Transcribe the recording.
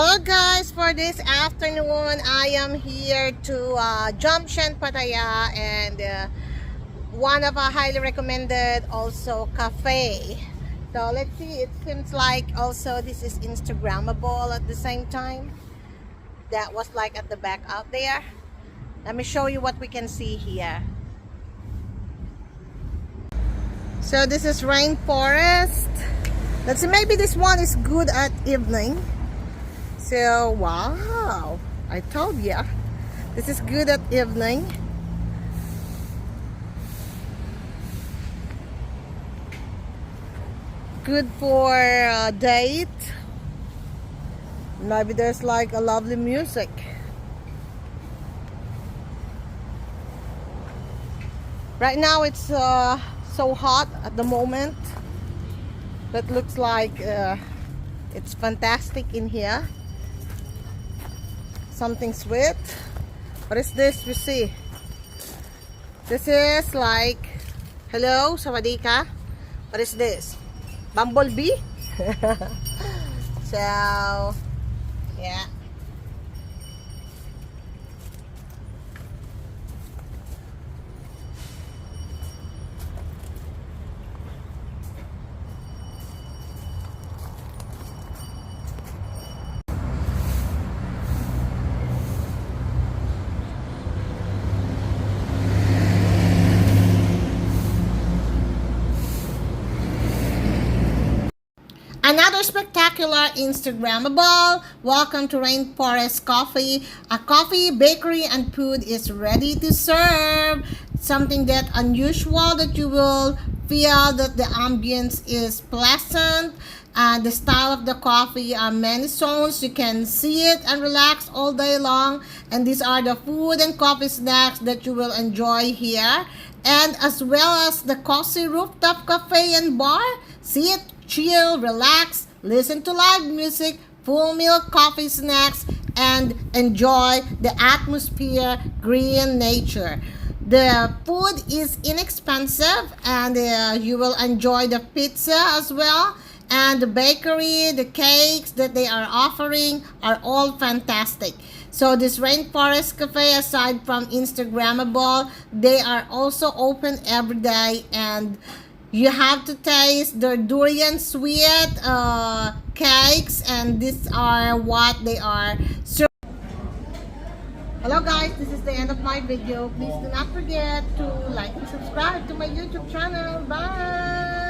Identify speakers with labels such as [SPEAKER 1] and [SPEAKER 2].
[SPEAKER 1] Hello guys, for this afternoon I am here to Junction Pattaya and one of our highly recommended also cafe. So let's see, it seems like also this is Instagrammable at the same time. That was like at the back out there. Let me show you what we can see here. So this is Rainforest. Let's see, maybe this one is good at evening. So wow, I told ya, this is good at evening. Good for a date. Maybe there's like a lovely music. Right now it's so hot at the moment. That looks like it's fantastic in here. Something sweet. What is this we see? This is like, hello, sawadika. What is this? Bumblebee? So, yeah. Another spectacular Instagrammable. Welcome to Rainforest Coffee. A coffee, bakery, and food is ready to serve. Something that unusual that you will feel that the ambience is pleasant. The style of the coffee are many zones. You can see it and relax all day long. And these are the food and coffee snacks that you will enjoy here. And as well as the cozy rooftop cafe and bar. See it, chill, relax, listen to live music, full meal coffee snacks, and enjoy the atmosphere, green nature. The food is inexpensive and you will enjoy the pizza as well. And the bakery, the cakes that they are offering are all fantastic. So this Rainforest Cafe, aside from Instagrammable, they are also open every day, and you have to taste their durian sweet cakes, and these are what they are serving. Hello guys, this is the end of my video. Please do not forget to like and subscribe to my YouTube channel. Bye!